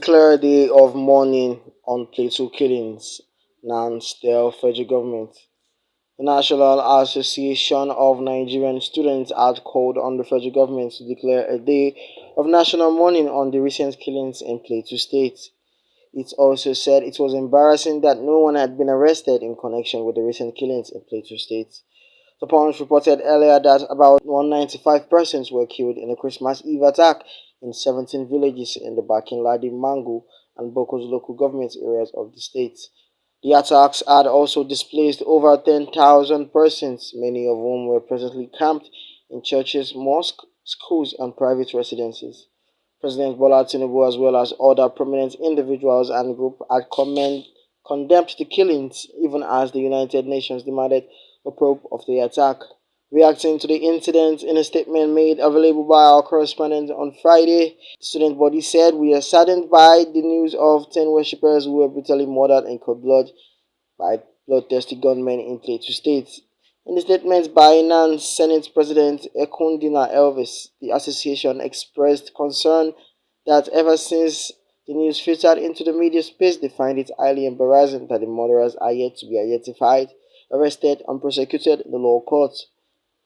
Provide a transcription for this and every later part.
declare a day of mourning on Plateau killings, announced the federal government. The National Association of Nigerian Students had called on the federal government to declare a day of national mourning on the recent killings in Plateau State. It also said it was embarrassing that no one had been arrested in connection with the recent killings in Plateau State. The Punch reported earlier that about 195 persons were killed in a Christmas Eve attack in 17 villages in the Bakinladi, Mangu, and Boko's local government areas of the state. The attacks had also displaced over 10,000 persons, many of whom were presently camped in churches, mosques, schools, and private residences. President Bola Tinubu, as well as other prominent individuals and groups, had condemned the killings, even as the United Nations demanded a probe of the attack. Reacting to the incident in a statement made available by our correspondent on Friday, the student body said, "We are saddened by the news of 10 worshippers who were brutally murdered in cold blood by bloodthirsty gunmen in Plateau State." In the statement by NAN's Senate President Ekundina Elvis, the association expressed concern that ever since the news filtered into the media space, they find it highly embarrassing that the murderers are yet to be identified, arrested, and prosecuted in the law courts.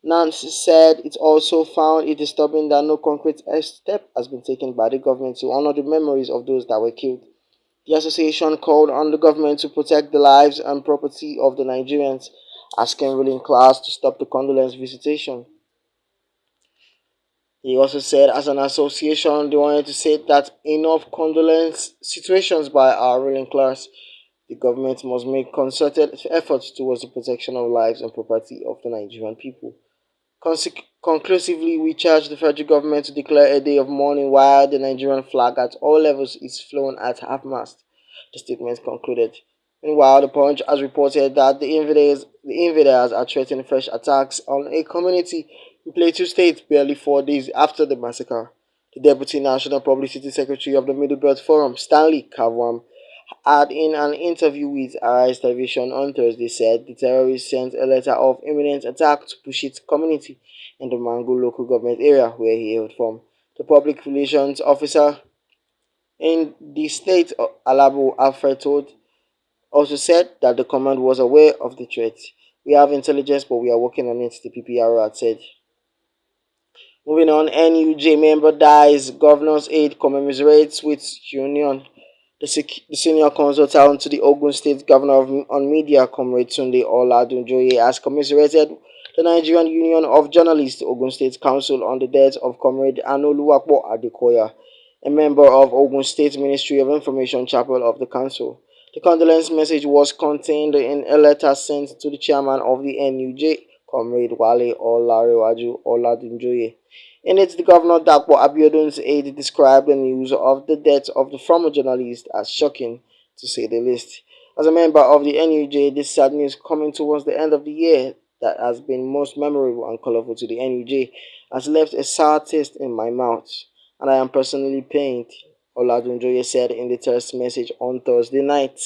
Nance said it also found it disturbing that no concrete step has been taken by the government to honor the memories of those that were killed. The association called on the government to protect the lives and property of the Nigerians, asking ruling class to stop the condolence visitation. He also said, as an association, they wanted to say that enough condolence situations by our ruling class. The government must make concerted efforts towards the protection of lives and property of the Nigerian people. Conclusively, we charge the federal government to declare a day of mourning while the Nigerian flag at all levels is flown at half-mast, the statement concluded. Meanwhile, the Punch has reported that the invaders are threatening fresh attacks on a community in Plateau State barely 4 days after the massacre. The Deputy National Publicity Secretary of the Middle Belt Forum, Stanley Kavwam, had in an interview with Arise Television on Thursday said the terrorists sent a letter of imminent attack to Pushit community in the Mango local government area where he hailed from. The public relations officer in the state, Alabo Alfred told, also said that the command was aware of the threat. "We have intelligence, but we are working on it," the PPRO had said. Moving on, NUJ member dies, governor's aide commiserates with union. The senior consultant to the Ogun State Governor on Media, Comrade Tunde Oladunjoye, has commiserated the Nigerian Union of Journalists Ogun State Council on the death of Comrade Anoluwapo Adekoya, a member of Ogun State Ministry of Information Chapel of the Council. The condolence message was contained in a letter sent to the chairman of the NUJ, Comrade Wale Olarewaju Oladunjoye. In it, the governor Dapo Abiodun's aide described the news of the death of the former journalist as shocking, to say the least. As a member of the NUJ, this sad news coming towards the end of the year that has been most memorable and colorful to the NUJ has left a sour taste in my mouth, and I am personally pained, Oladunjoye said in the text message on Thursday night.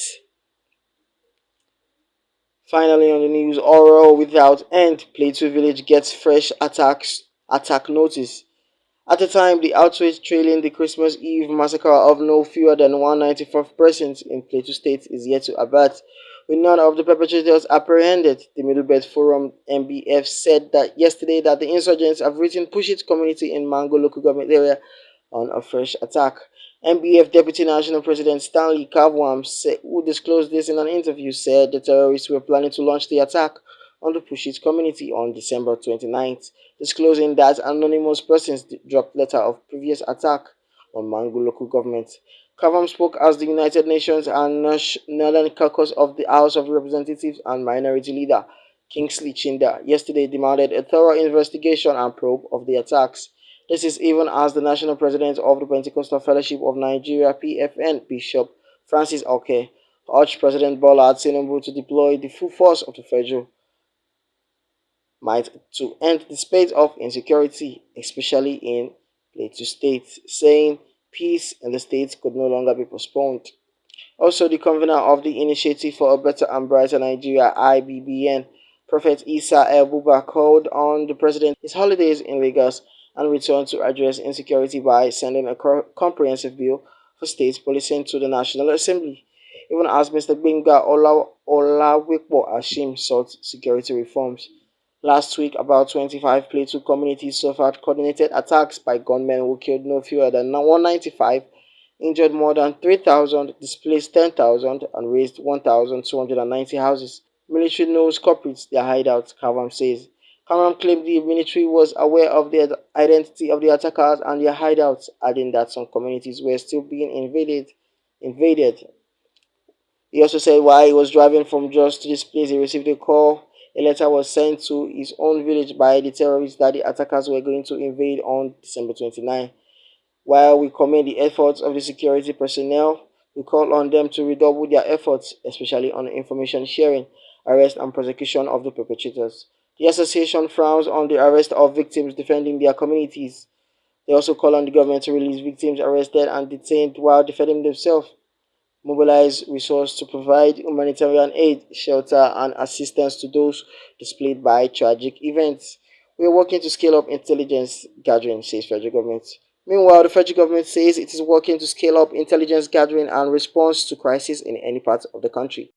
Finally, on the news, horror without end, Plateau Village gets fresh attack notice. At the time, the outrage trailing the Christmas Eve massacre of no fewer than 195 persons in Plateau State is yet to abate, with none of the perpetrators apprehended. The Middlebelt Forum (MBF) said that yesterday that the insurgents have written Pushit community in Mango local government area on a fresh attack. MBF Deputy National President Stanley Kavwam, who disclosed this in an interview, said the terrorists were planning to launch the attack on the Pushit community on December 29th, disclosing that anonymous persons dropped letter of previous attack on Mango local government. Kavam spoke as the United Nations and Northern Caucus of the House of Representatives and Minority Leader Kingsley Chinda yesterday demanded a thorough investigation and probe of the attacks. This is even as the National President of the Pentecostal Fellowship of Nigeria (PFN), Bishop Francis Oke, urged President Bola Tinubu to deploy the full force of the federal might to end the spate of insecurity, especially in Plateau State, saying peace in the state could no longer be postponed. Also, the convener of the Initiative for a Better and Brighter Nigeria (IBBN), Prophet Isa El-Buba, called on the president his holidays in Lagos and returned to address insecurity by sending a comprehensive bill for State policing to the National Assembly, even as Mr. Benga Olawipo Ashim sought security reforms. Last week, about 25 Plateau communities suffered coordinated attacks by gunmen who killed no fewer than 195, injured more than 3,000, displaced 10,000, and razed 1,290 houses. Military knows culprits, their hideouts, Kavam says. Kavam claimed the military was aware of the identity of the attackers and their hideouts, adding that some communities were still being invaded. He also said while he was driving from Jos to this place, he received a call. A letter was sent to his own village by the terrorists that the attackers were going to invade on December 29. While we commend the efforts of the security personnel, we call on them to redouble their efforts, especially on information sharing, arrest and prosecution of the perpetrators. The association frowns on the arrest of victims defending their communities. They also call on the government to release victims arrested and detained while defending themselves, mobilize resources to provide humanitarian aid, shelter, and assistance to those displaced by tragic events. We are working to scale up intelligence gathering, says federal government. Meanwhile, the federal government says it is working to scale up intelligence gathering and response to crisis in any part of the country.